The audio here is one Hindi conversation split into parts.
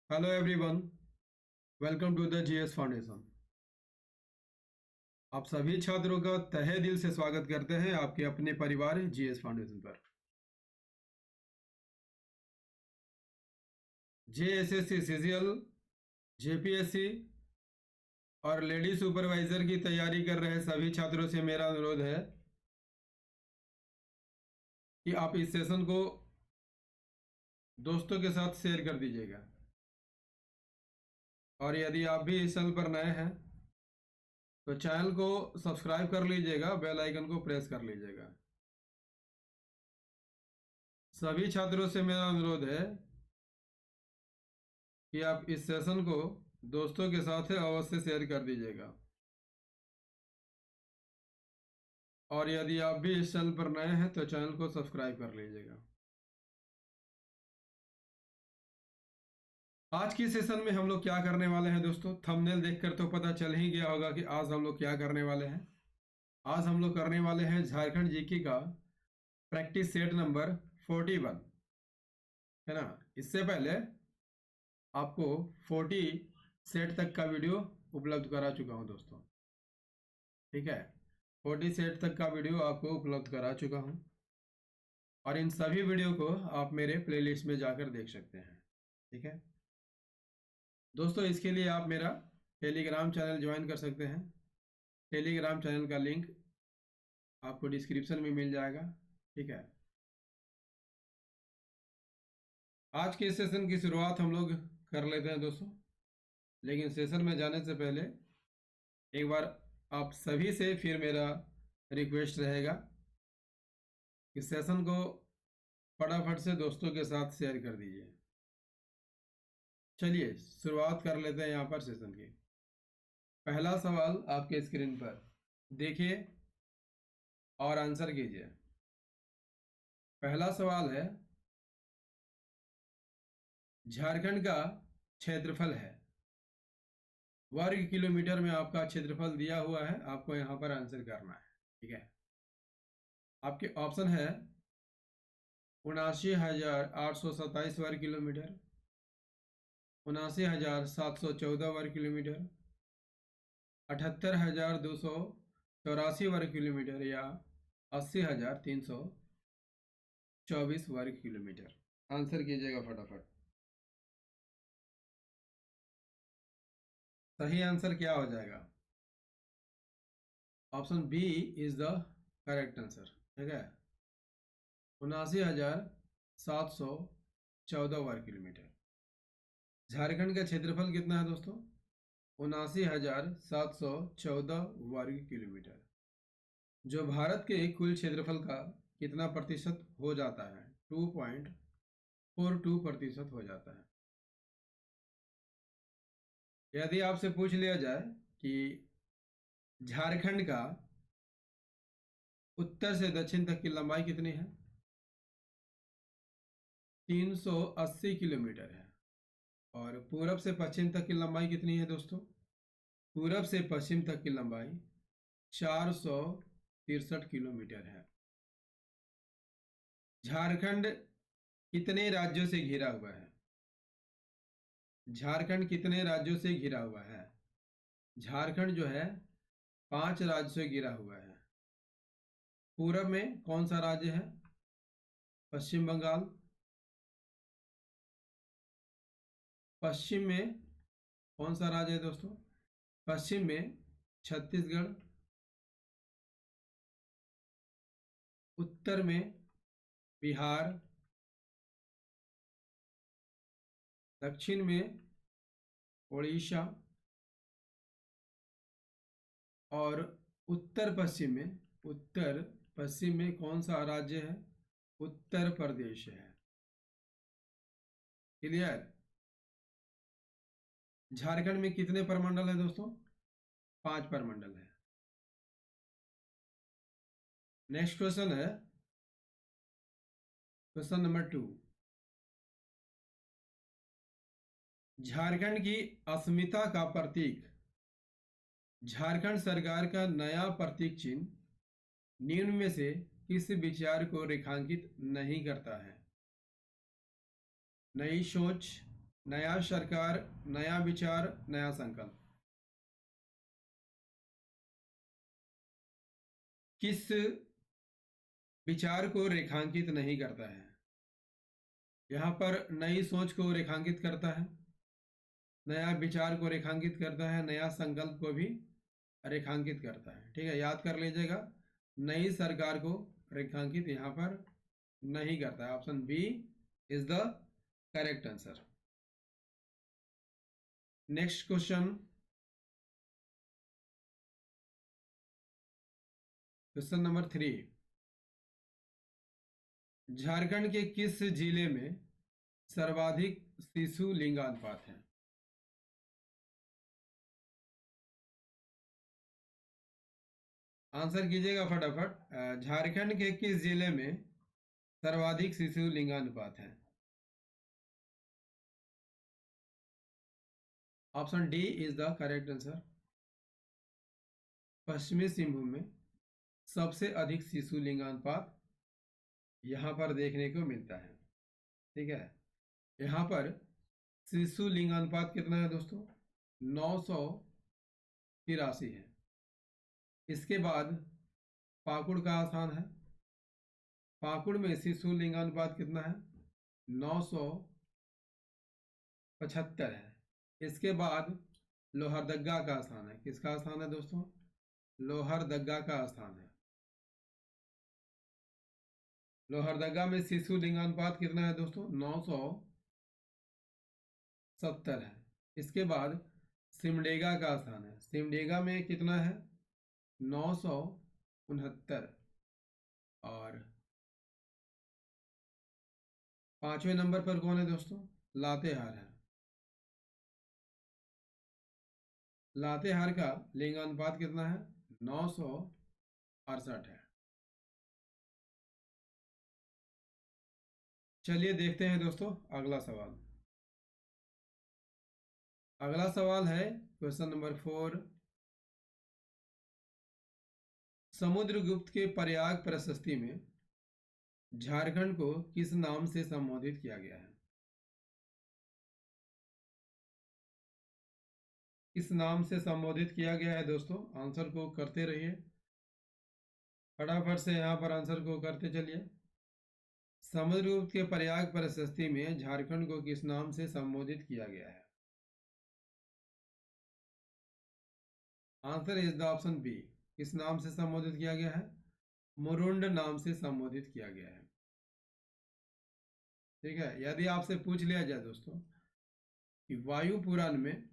Hello everyone, welcome to the GS foundation. आप सभी छात्रों का तहे दिल से स्वागत करते हैं आपके अपने परिवार जीएस फाउंडेशन पर। जेएसएससी सीजीएल, जेपीएससी और लेडी सुपरवाइजर की तैयारी कर रहे सभी छात्रों से मेरा अनुरोध है कि आप इस सेशन को दोस्तों के साथ शेयर कर दीजिएगा। और यदि आप भी इस चैनल पर नए हैं तो चैनल को सब्सक्राइब कर लीजिएगा, बेल आइकन को प्रेस कर लीजिएगा। सभी छात्रों से मेरा अनुरोध है कि आप इस सेशन को दोस्तों के साथ अवश्य शेयर कर दीजिएगा। और यदि आप भी इस चैनल पर नए हैं तो चैनल को सब्सक्राइब कर लीजिएगा। आज की सेशन में हम लोग क्या करने वाले हैं दोस्तों, थंबनेल देखकर तो पता चल ही गया होगा कि आज हम लोग क्या करने वाले हैं। आज हम लोग करने वाले हैं झारखंड जीके का प्रैक्टिस सेट नंबर 41, है ना। इससे पहले आपको 40 सेट तक का वीडियो उपलब्ध करा चुका हूं दोस्तों, ठीक है। 40 सेट तक का वीडियो आपको उपलब्ध करा चुका हूं और इन सभी वीडियो को आप मेरे प्लेलिस्ट में जाकर देख सकते हैं, ठीक है दोस्तों। इसके लिए आप मेरा टेलीग्राम चैनल ज्वाइन कर सकते हैं। टेलीग्राम चैनल का लिंक आपको डिस्क्रिप्शन में मिल जाएगा, ठीक है। आज के सेशन की शुरुआत हम लोग कर लेते हैं दोस्तों, लेकिन सेशन में जाने से पहले एक बार आप सभी से फिर मेरा रिक्वेस्ट रहेगा कि सेशन को फटाफट से दोस्तों के साथ शेयर कर दीजिए। चलिए शुरुआत कर लेते हैं यहाँ पर सेशन की। पहला सवाल आपके स्क्रीन पर देखिए और आंसर कीजिए। पहला सवाल है, झारखंड का क्षेत्रफल है, वर्ग किलोमीटर में आपका क्षेत्रफल दिया हुआ है, आपको यहाँ पर आंसर करना है, ठीक है। आपके ऑप्शन है 79,827 वर्ग किलोमीटर, 79,714 वर्ग किलोमीटर, 78,284 वर्ग किलोमीटर या 80,324 वर्ग किलोमीटर। आंसर कीजिएगा फटाफट। सही आंसर क्या हो जाएगा? Option B is the correct answer, ठीक है। 79,714 वर्ग किलोमीटर। झारखंड का क्षेत्रफल कितना है दोस्तों? 79,714 वर्ग किलोमीटर, जो भारत के कुल क्षेत्रफल का कितना प्रतिशत हो जाता है? 2.42% हो जाता है। यदि आपसे पूछ लिया जाए कि झारखंड का उत्तर से दक्षिण तक की लंबाई कितनी है? 380 किलोमीटर है। और पूरब से पश्चिम तक की लंबाई कितनी है दोस्तों? पूरब से पश्चिम तक की लंबाई 463 किलोमीटर है। झारखंड कितने राज्यों से घिरा हुआ है? झारखंड कितने राज्यों से घिरा हुआ है? झारखंड जो है 5 राज्यों से घिरा हुआ है। पूरब में कौन सा राज्य है? पश्चिम बंगाल। पश्चिम में कौन सा राज्य है दोस्तों? पश्चिम में छत्तीसगढ़। उत्तर में बिहार। दक्षिण में उड़ीसा। और उत्तर पश्चिम में कौन सा राज्य है? उत्तर प्रदेश है। क्लियर? झारखंड में कितने प्रमंडल है दोस्तों? 5 प्रमंडल है। नेक्स्ट क्वेश्चन है क्वेश्चन नंबर 2। झारखंड की अस्मिता का प्रतीक, झारखंड सरकार का नया प्रतीक चिन्ह निम्न में से किस विचार को रेखांकित नहीं करता है? नई सोच, नया सरकार, नया विचार, नया संकल्प। किस विचार को रेखांकित नहीं करता है? यहाँ पर नई सोच को रेखांकित करता है, नया विचार को रेखांकित करता है, नया संकल्प को भी रेखांकित करता है। ठीक है, याद कर लीजिएगा, नई सरकार को रेखांकित यहाँ पर नहीं करता है। Option B is the correct answer. Next question, question number 3। Jharkhand के किस जिले में सर्वाधिक शिशु लिंगानुपात है? आंसर कीजिएगा फटाफट। झारखंड के किस जिले में सर्वाधिक शिशु लिंगानुपात है? Option D is the correct answer. पश्चिमी सिंहभूम में सबसे अधिक शिशु लिंगानुपात यहाँ पर देखने को मिलता है। ठीक है, यहाँ पर शिशु लिंगानुपात कितना है दोस्तों? 983 है। इसके बाद पाकुड़ का स्थान है। पाकुड़ में शिशु लिंगानुपात कितना है? 975 है। इसके बाद लोहरदगा का स्थान है। किसका स्थान है दोस्तों? लोहरदगा का स्थान है। लोहरदगा में शिशु लिंगानुपात कितना है दोस्तों? 970 है। इसके बाद सिमडेगा का स्थान है। सिमडेगा में कितना है? 969। और पांचवें नंबर पर कौन है दोस्तों? लातेहार है। लातेहार का लिंगानुपात कितना है? 968 है। चलिए देखते हैं दोस्तों अगला सवाल। अगला सवाल है क्वेश्चन नंबर 4। समुद्रगुप्त के प्रयाग प्रशस्ति में झारखंड को किस नाम से संबोधित किया गया है? किस नाम से संबोधित किया गया है दोस्तों? आंसर को करते रहिए, फटाफट से यहाँ पर आंसर को करते चलिए। समुद्रगुप्त के प्रयाग प्रशस्ति में झारखंड को किस नाम से संबोधित किया गया है? Answer is the option B. किस नाम से संबोधित किया गया है? मुरुंड नाम से संबोधित किया गया है। ठीक है, यदि आपसे पूछ लिया जाए दोस्तों कि वायु पुराण में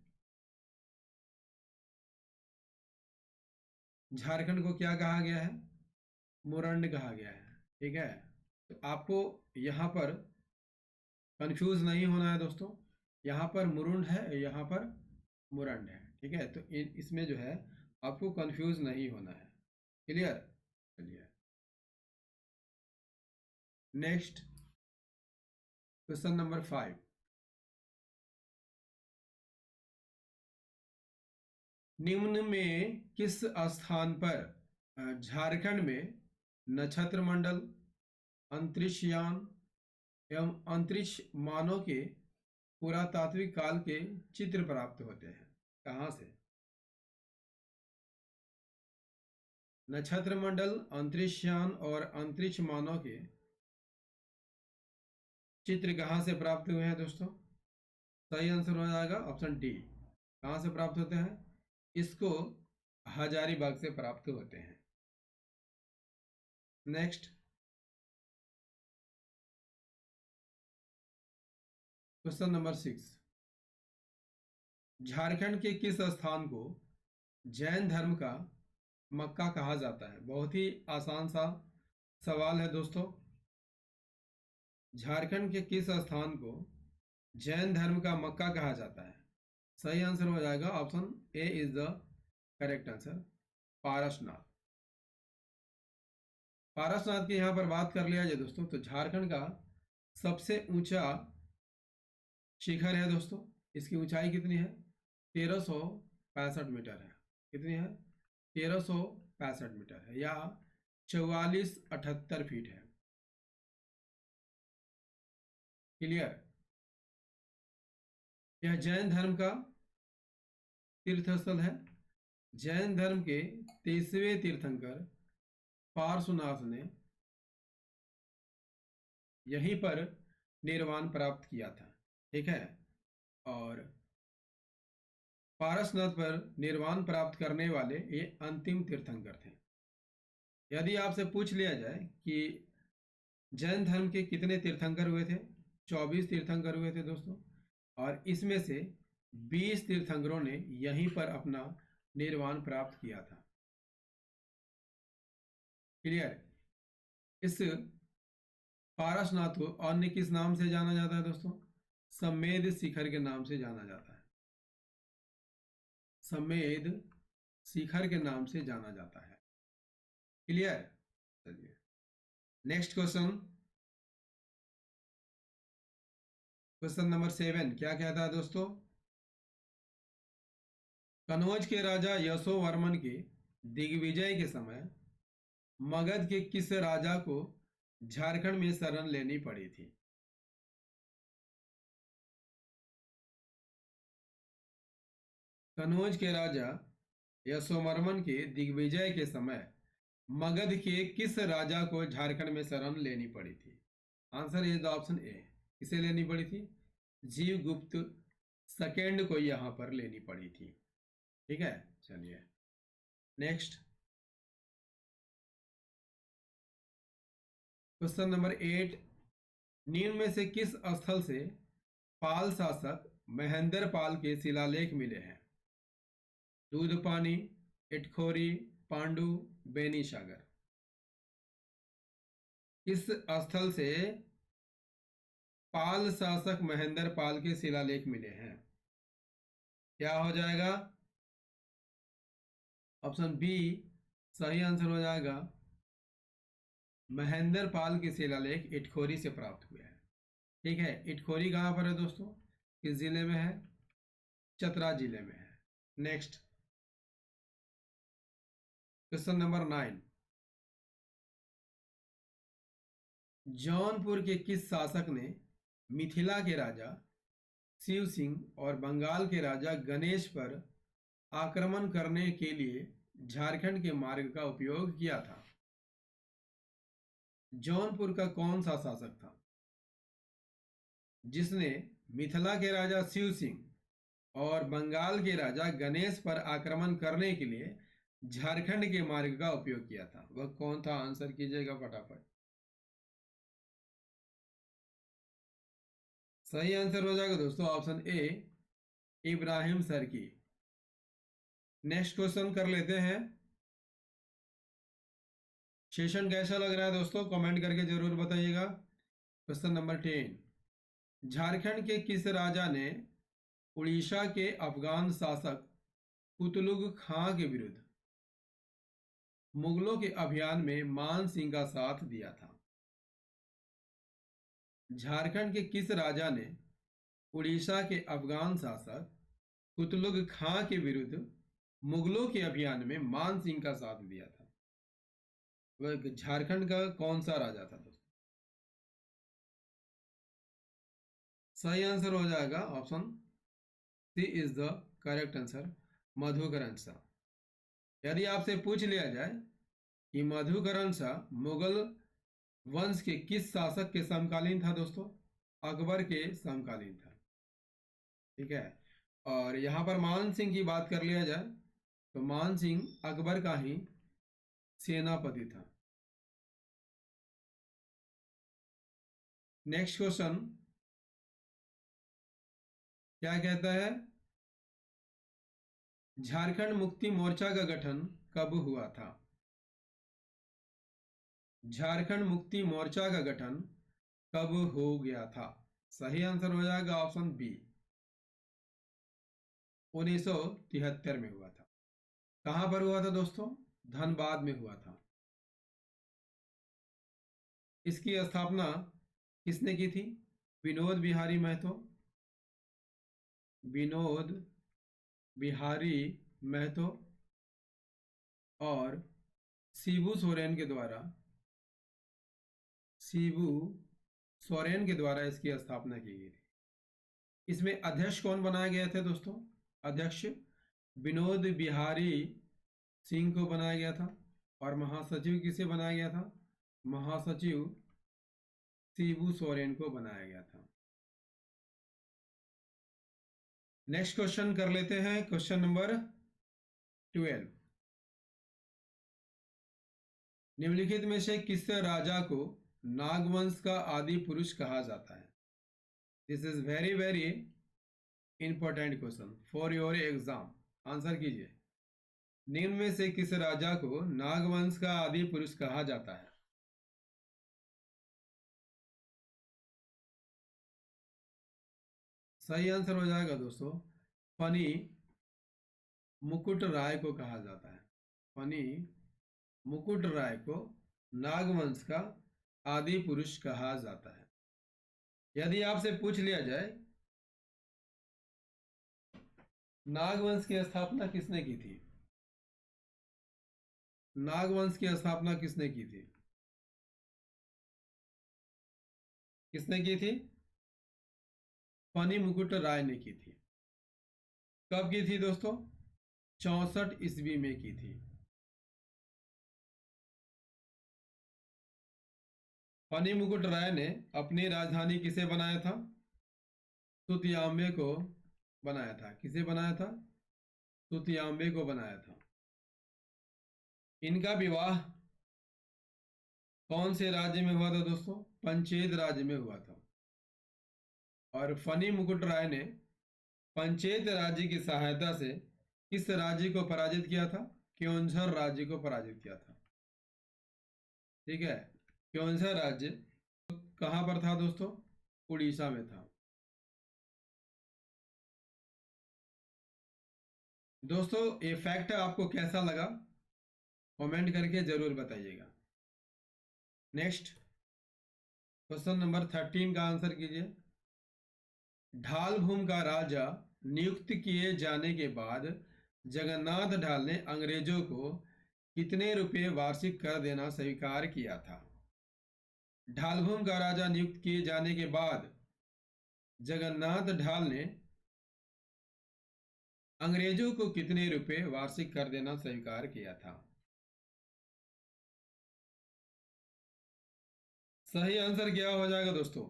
झारखंड को क्या कहा गया है? मुरंड कहा गया है। ठीक है, तो आपको यहाँ पर कंफ्यूज नहीं होना है दोस्तों। यहाँ पर मुरुंड है, यहाँ पर मुरंड है। ठीक है, तो इसमें जो है आपको कंफ्यूज नहीं होना है। क्लियर? चलिए नेक्स्ट, क्वेश्चन नंबर 5। निम्न में किस स्थान पर झारखंड में नक्षत्र मंडल, अंतरिक्ष यान एवं अंतरिक्ष मानव के पुरातात्विक काल के चित्र प्राप्त होते हैं? कहाँ से? नक्षत्र मंडल, अंतरिक्ष यान और अंतरिक्ष मानव के चित्र कहाँ से प्राप्त हुए हैं दोस्तों? सही आंसर हो जाएगा ऑप्शन डी। कहाँ से प्राप्त होते हैं? इसको हजारीबाग से प्राप्त होते हैं। Next, question number 6। झारखंड के किस स्थान को जैन धर्म का मक्का कहा जाता है? बहुत ही आसान सा सवाल है दोस्तों। झारखंड के किस स्थान को जैन धर्म का मक्का कहा जाता है? सही आंसर हो जाएगा option A is the correct answer, Parasnath. Parasnath की यहाँ पर बात कर लिया जाए दोस्तों तो झारखंड का सबसे ऊंचा शिखर है दोस्तों। इसकी ऊंचाई कितनी है? 1365 मीटर है। कितनी है? 1365 मीटर है, या 4478 फीट है। क्लियर? यह जैन धर्म का तीर्थ स्थल है। जैन धर्म के 23वें तीर्थंकर पार्श्वनाथ ने यहीं पर निर्वाण प्राप्त किया था। ठीक है, और पारसनाथ पर निर्वाण प्राप्त करने वाले ये अंतिम तीर्थंकर थे। यदि आपसे पूछ लिया जाए कि जैन धर्म के कितने तीर्थंकर हुए थे, 24 तीर्थंकर हुए थे दोस्तों, और इसमें से 20 तीर्थंकरों ने यहीं पर अपना निर्वाण प्राप्त किया था। क्लियर? इस पारसनाथ को अन्य किस नाम से जाना जाता है दोस्तों? समेध शिखर के नाम से जाना जाता है। समेध शिखर के नाम से जाना जाता है। क्लियर? चलिए नेक्स्ट क्वेश्चन, क्वेश्चन नंबर 7 क्या कहता है दोस्तों? कनौज के राजा यशोवर्मन के दिग्विजय के समय मगध के किस राजा को झारखंड में शरण लेनी पड़ी थी? कनौज के राजा यशोवर्मन के दिग्विजय के समय मगध के किस राजा को झारखंड में शरण लेनी पड़ी थी? Answer is the option A. किसे लेनी पड़ी थी? जीवगुप्त सेकेंड को यहां पर लेनी पड़ी थी। ठीक है, चलिए नेक्स्ट क्वेश्चन नंबर 8, निम्न में से किस स्थल से पाल शासक महेंद्र पाल के शिलालेख मिले हैं? दूधपानी, इटखोरी, पांडु, बेनीसागर। इस स्थल से पाल शासक महेंद्र पाल के शिलालेख मिले हैं? क्या हो जाएगा? ऑप्शन बी सही आंसर हो जाएगा। महेंद्र पाल के शिलालेख इटखोरी से प्राप्त हुए हैं। ठीक है, इटखोरी कहां पर है दोस्तों? किस जिले में है? चतरा जिले में है। नेक्स्ट क्वेश्चन नंबर 9, जौनपुर के किस शासक ने मिथिला के राजा शिव सिंह और बंगाल के राजा गणेश पर आक्रमण करने के लिए झारखंड के मार्ग का उपयोग किया था? जौनपुर का कौन सा शासक था जिसने मिथिला के राजा शिव सिंह और बंगाल के राजा गणेश पर आक्रमण करने के लिए झारखंड के मार्ग का उपयोग किया था? वह कौन था? आंसर कीजिएगा फटाफट। सही आंसर हो जाएगा दोस्तों ऑप्शन ए, इब्राहिम सरकी। नेक्स्ट क्वेश्चन कर लेते हैं। सेशन कैसा लग रहा है दोस्तों? कमेंट करके जरूर बताइएगा। क्वेश्चन नंबर 10, झारखंड के किस राजा ने उड़ीसा के अफगान शासक कुतलुग खां के विरुद्ध मुगलों के अभियान में मान सिंह का साथ दिया था? झारखंड के किस राजा ने उड़ीसा के अफगान शासक कुतलुग खां के विरुद्ध मुगलों के अभियान में मान सिंह का साथ दिया था? वह झारखंड का कौन सा राजा था दोस्तों? सही आंसर हो जाएगा option C is the correct answer, Madhukaran Shah. यदि आपसे पूछ लिया जाए कि मधुकरण शाह मुगल वंश के किस शासक के समकालीन था दोस्तों? अकबर के समकालीन था। ठीक है, और यहां पर मान सिंह की बात कर लिया जाए तो मान सिंह अकबर का ही सेनापति था। नेक्स्ट क्वेश्चन क्या कहता है? झारखंड मुक्ति मोर्चा का गठन कब हुआ था? झारखंड मुक्ति मोर्चा का गठन कब हो गया था? सही आंसर हो जाएगा ऑप्शन बी, 1973 में हुआ था। कहां पर हुआ था दोस्तों? धनबाद में हुआ था। इसकी स्थापना किसने की थी? विनोद बिहारी महतो, विनोद बिहारी महतो और शिबू सोरेन के द्वारा, शिबू सोरेन के द्वारा इसकी स्थापना की गई थी। इसमें अध्यक्ष कौन बनाए गए थे दोस्तों? अध्यक्ष विनोद बिहारी सिंह को बनाया गया था। और महासचिव किसे बनाया गया था? महासचिव शिबू सोरेन को बनाया गया था। नेक्स्ट क्वेश्चन कर लेते हैं, क्वेश्चन नंबर 12। निम्नलिखित में से किस राजा को नागवंश का आदि पुरुष कहा जाता है? This is very very important question for your exam. Answer कीजिए। निम्न में से किस राजा को नागवंश का आदि पुरुष कहा जाता है? सही आंसर हो जाएगा दोस्तों, फनी मुकुट राय को कहा जाता है। फनी मुकुट राय को नागवंश का आदि पुरुष कहा जाता है। यदि आपसे पूछ लिया जाए नागवंश की स्थापना किसने की थी? नागवंश की स्थापना किसने की थी? किसने की थी? फनी मुकुट राय ने की थी। कब की थी दोस्तों? 64 ईस्वी में की थी। फनी मुकुट राय ने अपनी राजधानी किसे बनाया था? तुतियांबे को बनाया था। किसे बनाया था? तुतियांबे को बनाया था। इनका विवाह कौन से राज्य में हुआ था दोस्तों? पंचेद राज्य में हुआ था। और फनी मुकुट राय ने पंचेद राज्य की सहायता से किस राज्य को पराजित किया था? क्योंझर राज्य को पराजित किया था। ठीक है, क्योंझर राज्य कहां पर था दोस्तों? उड़ीसा में था। दोस्तों ये फैक्ट आपको कैसा लगा कमेंट करके जरूर बताइएगा। नेक्स्ट क्वेश्चन नंबर 13 का आंसर कीजिए। ढाल भूम का राजा नियुक्त किए जाने के बाद जगन्नाथ ढाल ने अंग्रेजों को कितने रुपए वार्षिक कर देना स्वीकार किया था? ढालभूम का राजा नियुक्त किए जाने के बाद जगन्नाथ ढाल ने अंग्रेजों को कितने रुपए वार्षिक कर देना स्वीकार किया था? सही आंसर क्या हो जाएगा दोस्तों?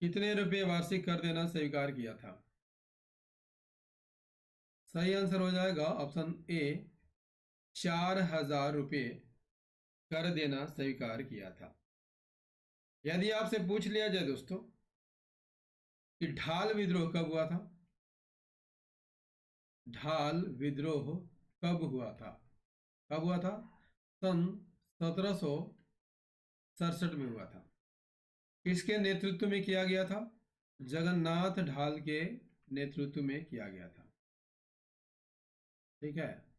कितने रुपए वार्षिक कर देना स्वीकार किया था? सही आंसर हो जाएगा ऑप्शन ए, 4000 रुपये कर देना स्वीकार किया था। यदि आपसे पूछ लिया जाए दोस्तों कि ढाल विद्रोह कब हुआ था? ढाल विद्रोह कब हुआ था? कब हुआ था? सन 1767 में हुआ था। किसके नेतृत्व में किया गया था? जगन्नाथ ढाल के नेतृत्व में किया गया था। ठीक है,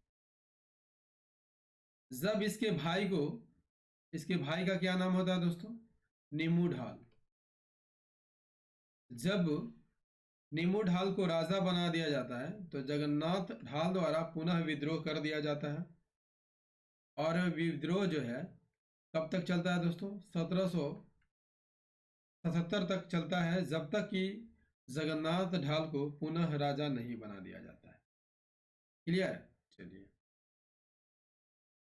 जब इसके भाई का क्या नाम होता है दोस्तों? नीमू ढाल। जब नीमू ढाल को राजा बना दिया जाता है तो जगन्नाथ ढाल द्वारा पुनः विद्रोह कर दिया जाता है। और विद्रोह जो है कब तक चलता है दोस्तों? 1777 तक चलता है, जब तक कि जगन्नाथ ढाल को पुनः राजा नहीं बना दिया जाता है। क्लियर? चलिए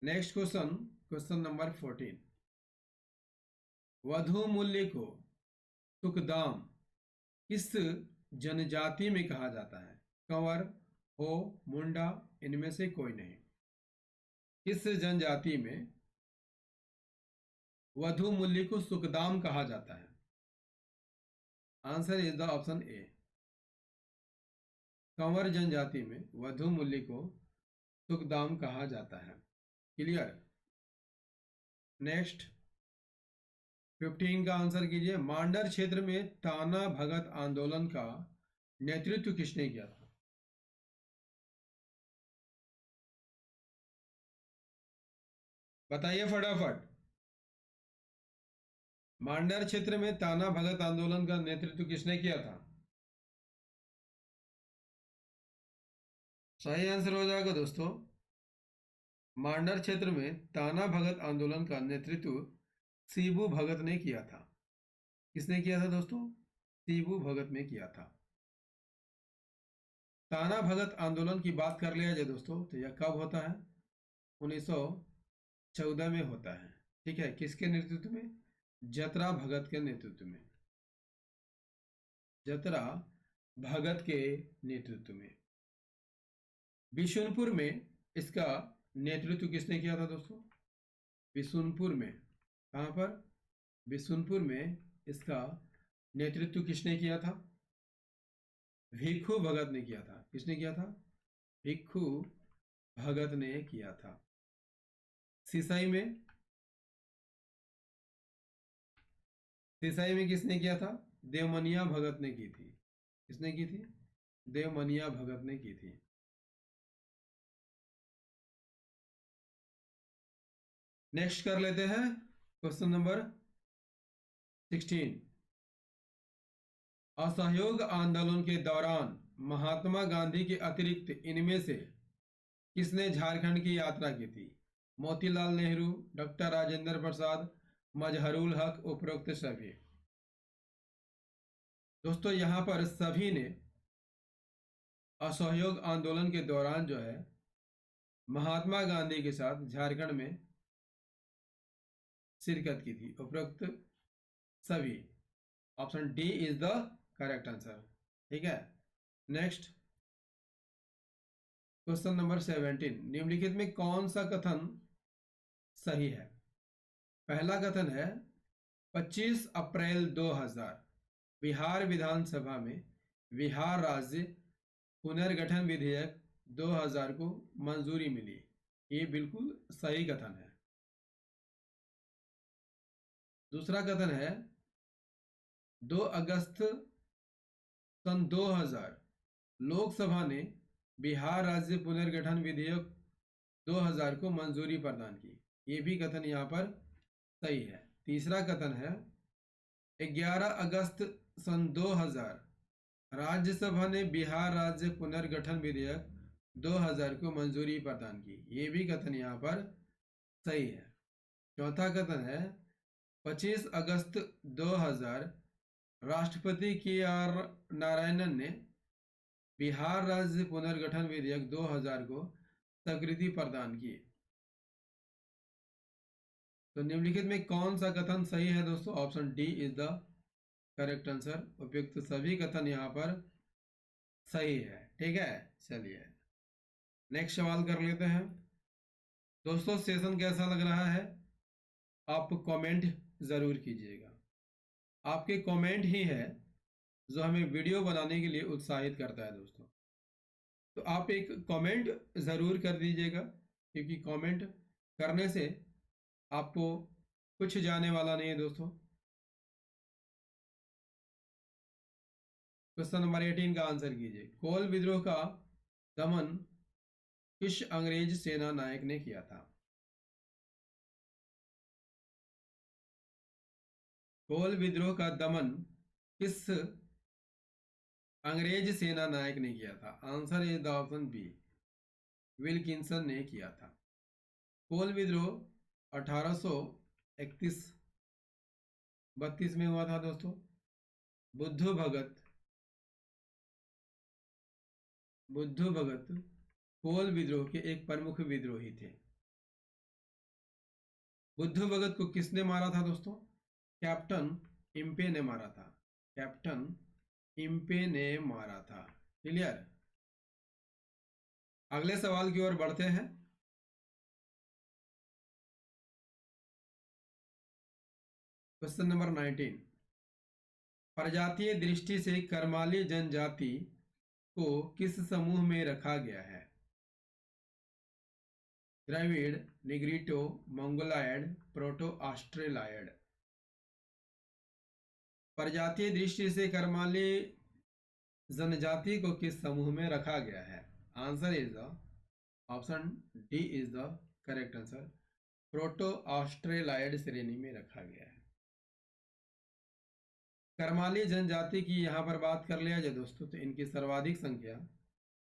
नेक्स्ट क्वेश्चन, क्वेश्चन नंबर 14। वधु मूल्य को तुकदाम किस जनजाति में कहा जाता है? कंवर, हो, मुंडा, इनमें से कोई नहीं। किस जनजाति में वधु मूल्य को सुकदाम कहा जाता है? Answer is the option A, Kanwar जनजाति में वधु मूल्य को सुकदाम कहा जाता है। क्लियर? नेक्स्ट 15 का आंसर कीजिए। मांडर क्षेत्र में ताना भगत आंदोलन का नेतृत्व किसने किया था? बताइए फटाफट। मांडर क्षेत्र में ताना भगत आंदोलन का नेतृत्व किसने किया था? सही आंसर हो जाएगा दोस्तों, मांडर क्षेत्र में ताना भगत आंदोलन का नेतृत्व शिबू भगत ने किया था। किसने किया था दोस्तों? शिबू भगत ने किया था। ताना भगत आंदोलन की बात कर लिया जाए दोस्तों, तो यह कब होता है? 1914 में होता है। ठीक है, किसके नेतृत्व में? जतरा भगत के नेतृत्व में। जतरा भगत के नेतृत्व में। बिशुनपुर में इसका नेतृत्व किसने किया था दोस्तों? बिशुनपुर में। कहां पर? बिशुनपुर में इसका नेतृत्व किसने किया था? भिक्खू भगत ने किया था। किसने किया था? भिक्खू भगत ने किया था। सिसाई में, सिसाई में किसने किया था? देवमनिया भगत ने की थी। किसने की थी? देवमनिया भगत ने की थी। नेक्स्ट कर लेते हैं क्वेश्चन नंबर 16। असहयोग आंदोलन के दौरान महात्मा गांधी के अतिरिक्त इनमें से किसने झारखंड की यात्रा की थी? मोतीलाल नेहरू, डॉक्टर राजेंद्र प्रसाद, मजहरुल हक, उपरोक्त सभी। दोस्तों यहां पर सभी ने असहयोग आंदोलन के दौरान जो है महात्मा गांधी के साथ झारखंड में शिरकत की थी। उपरोक्त सभी। Option D is the correct answer. ठीक है, नेक्स्ट क्वेश्चन नंबर 17। निम्नलिखित में कौन सा कथन सही है? पहला कथन है 25 अप्रैल 2000 बिहार विधानसभा में बिहार राज्य पुनर्गठन विधेयक 2000 को मंजूरी मिली। ये बिल्कुल सही कथन है। दूसरा कथन है 2 अगस्त सन 2000 लोकसभा ने बिहार राज्य पुनर्गठन विधेयक 2000 को मंजूरी प्रदान की। ये भी कथन यहाँ पर सही है। तीसरा कथन है 11 अगस्त सन 2000 राज्यसभा ने बिहार राज्य पुनर्गठन विधेयक 2000 को मंजूरी प्रदान की। ये भी कथन यहाँ पर सही है। चौथा कथन है 25 अगस्त 2000 राष्ट्रपति के आर नारायणन ने बिहार राज्य पुनर्गठन विधेयक 2000 को स्वीकृति प्रदान की। तो निम्नलिखित में कौन सा कथन सही है दोस्तों? Option D is the correct answer. उपयुक्त सभी कथन यहाँ पर सही है। ठीक है, चलिए नेक्स्ट सवाल कर लेते हैं। दोस्तों सेशन कैसा लग रहा है? आप कमेंट जरूर कीजिएगा। आपके कमेंट ही है जो हमें वीडियो बनाने के लिए उत्साहित करता है दोस्तों। तो आप एक कमेंट ज़रूर कर दीजिएगा, क्योंकि कमेंट करने से आपको कुछ जाने वाला नहीं है दोस्तों। क्वेश्चन नंबर 18 का आंसर कीजिए। कोल विद्रोह का दमन किस अंग्रेज सेना नायक ने किया था? कोल विद्रोह का दमन किस अंग्रेज सेना नायक ने किया था? Answer is the option B, Wilkinson ने किया था। कोल विद्रोह 1831 32 में हुआ था दोस्तों। बुद्धू भगत कोल विद्रोह के एक प्रमुख विद्रोही थे। बुद्धू भगत को किसने मारा था दोस्तों? कैप्टन इम्पे ने मारा था। कैप्टन इम्पे ने मारा था। क्लियर? अगले सवाल की ओर बढ़ते हैं। Question number 19। प्रजातीय दृष्टि से करमाली जनजाति को किस समूह में रखा गया है? Dravid, Negrito, Mongoloid, proto Australoid. प्रजातीय दृष्टि से करमाली जनजाति को किस समूह में रखा गया है? Answer is the option D is the correct answer. Proto Australoid श्रेणी में रखा गया है। करमाली जनजाति की यहाँ पर बात कर लिया जाए दोस्तों, तो इनकी सर्वाधिक संख्या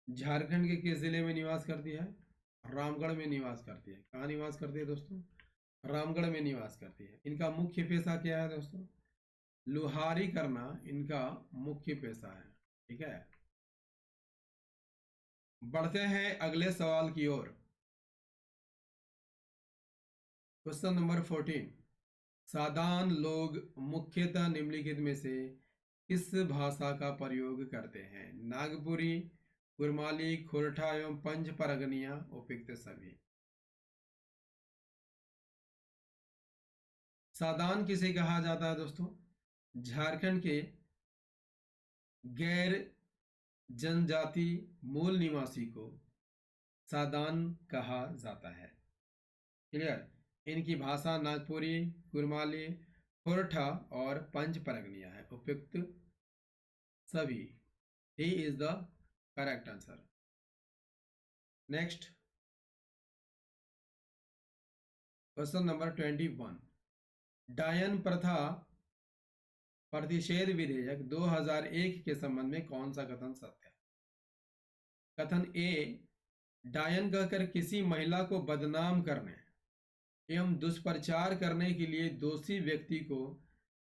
झारखंड के किस जिले में निवास करती है? रामगढ़ में निवास करती है। कहाँ निवास करती है दोस्तों? रामगढ़ में निवास करती है। इनका मुख्य पेशा क्या है दोस्तों? लुहारी करना इनका मुख्य पेशा है। ठीक है, बढ़ते हैं अगले सवाल की ओर। Question number 14। सादान लोग मुख्यतः निम्नलिखित में से किस भाषा का प्रयोग करते हैं? नागपुरी, कुरमाली, खोरठा एवं पंच परगनिया, उपयुक्त सभी। सादान किसे कहा जाता है दोस्तों? झारखंड के गैर जनजाति मूल निवासी को सादान कहा जाता है। क्लियर? इनकी भाषा नागपुरी, कुरमाली, खोरठा और पंच परगनिया है, उपयुक्त सभी। D is the correct answer. Next question number 21। डायन प्रथा प्रतिषेध विधेयक 2001 के संबंध में कौन सा कथन सत्य है? कथन ए, डायन कहकर किसी महिला को बदनाम करने एवं दुष्प्रचार करने के लिए दोषी व्यक्ति को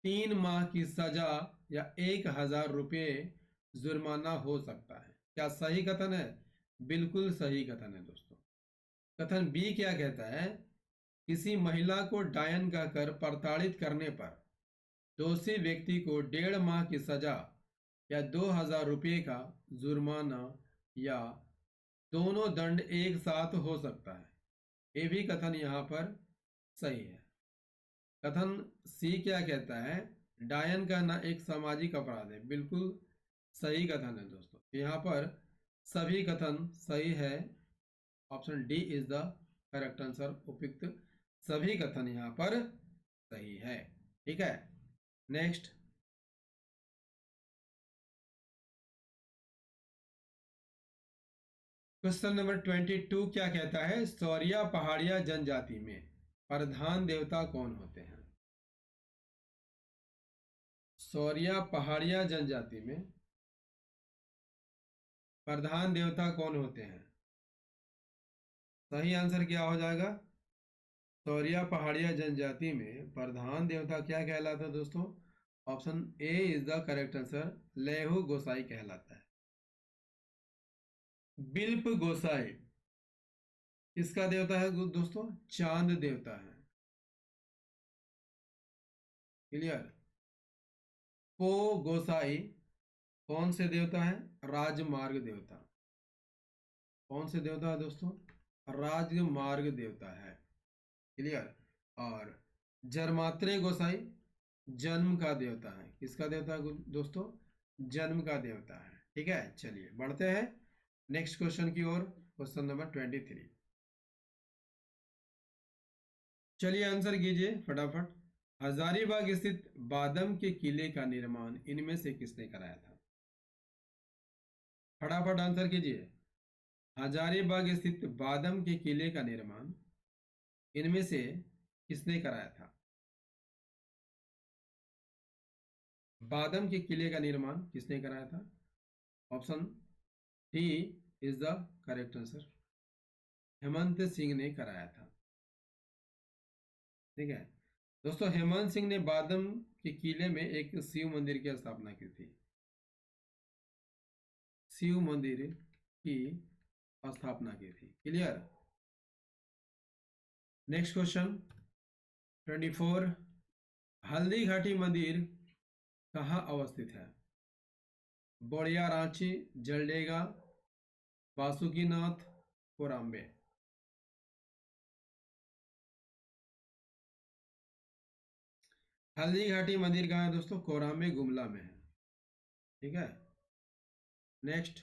3 माह की सजा या 1000 रुपये जुर्माना हो सकता है। क्या सही कथन है? बिल्कुल सही कथन है दोस्तों। कथन बी क्या कहता है? किसी महिला को डायन कहकर प्रताड़ित करने पर दोषी व्यक्ति को 1.5 माह की सजा या 2000 रुपये का जुर्माना या दोनों दंड एक साथ हो सकता है। ये भी कथन यहाँ पर सही है। कथन सी क्या कहता है? डायन कहना एक सामाजिक अपराध है। बिल्कुल सही कथन है दोस्तों। यहाँ पर सभी कथन सही है। Option D is the correct answer. उपयुक्त सभी कथन यहाँ पर सही है। ठीक है, नेक्स्ट क्वेश्चन नंबर 22 क्या कहता है? सौरिया पहाड़िया जनजाति में प्रधान देवता कौन होते हैं? सौरिया पहाड़िया जनजाति में प्रधान देवता कौन होते हैं? सही आंसर क्या हो जाएगा? सौरिया पहाड़िया जनजाति में प्रधान देवता क्या कहलाता है दोस्तों? Option A is the correct answer. लेहु गोसाई कहलाता है। बिल्प गोसाई किसका देवता है दोस्तों? चांद देवता है। क्लियर? पो गोसाई कौन से देवता है? राजमार्ग देवता। कौन से देवता है दोस्तों? राजमार्ग देवता है। क्लियर? और जरमात्रे गोसाई जन्म का देवता है। किसका देवता है दोस्तों? जन्म का देवता है। ठीक है, चलिए बढ़ते हैं नेक्स्ट क्वेश्चन की ओर। Question number 23। चलिए आंसर कीजिए फटाफट। हजारीबाग स्थित बादम के किले का निर्माण इनमें से किसने कराया था? फटाफट आंसर कीजिए। हजारीबाग स्थित बादम के किले का निर्माण इनमें से किसने कराया था? बादम के किले का निर्माण किसने कराया था? Option D is the correct answer. Hemant Singh ने कराया था। ठीक है दोस्तों, हेमंत सिंह ने बादम के किले में एक शिव मंदिर की स्थापना की थी। शिव मंदिर की स्थापना की थी। Clear? Next question 24। Haldi Ghati मंदिर कहाँ अवस्थित है? बोड़िया, रांची, जलडेगा, बासुकीनाथ, कोराम्बे। हल्दी घाटी मंदिर कहाँ है दोस्तों? कोराम्बे गुमला में है। ठीक है, नेक्स्ट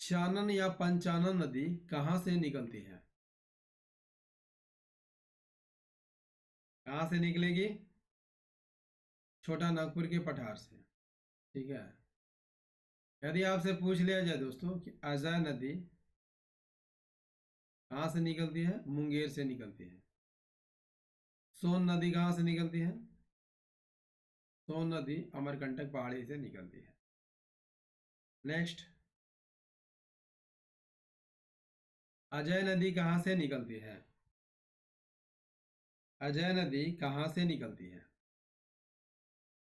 चानन या पंचानन नदी कहाँ से निकलती है? कहाँ से निकलेगी? छोटा नागपुर के पठार से। ठीक है, यदि आपसे पूछ लिया जाए दोस्तों कि अजय नदी कहाँ से निकलती है? मुंगेर से निकलती है। सोन नदी कहाँ से निकलती है? सोन नदी अमरकंटक पहाड़ी से निकलती है। नेक्स्ट अजय नदी कहाँ से निकलती है? अजय नदी कहाँ से निकलती है?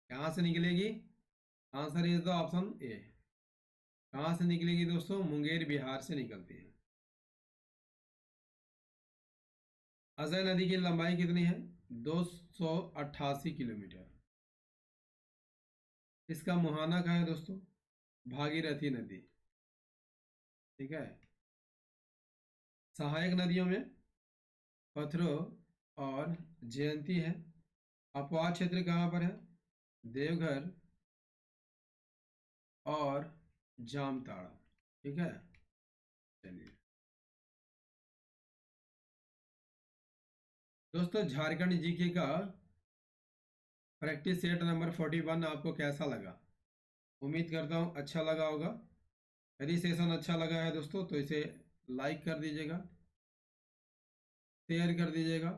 कहाँ से निकलेगी? Answer is the option A. कहाँ से निकलेगी दोस्तों? मुंगेर बिहार से निकलती है। अजय नदी की लंबाई कितनी है? 288 किलोमीटर। इसका मुहाना कहाँ है दोस्तों? भागीरथी नदी। ठीक है। सहायक नदियों में पथरो और जयंती है। अपवाद क्षेत्र कहाँ पर है? देवघर और जामताड़ा। ठीक है। चलिए दोस्तों, झारखंड जीके का प्रैक्टिस सेट नंबर 41 आपको कैसा लगा? उम्मीद करता हूँ अच्छा लगा होगा। यदि सेशन अच्छा लगा है दोस्तों तो इसे लाइक कर दीजिएगा, शेयर कर दीजिएगा,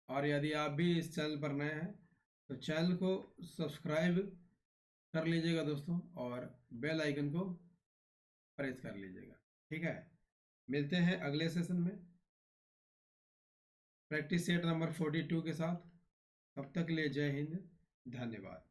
और यदि आप भी इस चैनल पर नए हैं तो चैनल को सब्सक्राइब कर लीजिएगा दोस्तों, और बेल आइकन को प्रेस कर लीजिएगा। ठीक है। मिलते हैं अगले सेशन में प्रैक्टिस सेट नंबर 42 के साथ। तब तक के लिए जय हिंद, धन्यवाद।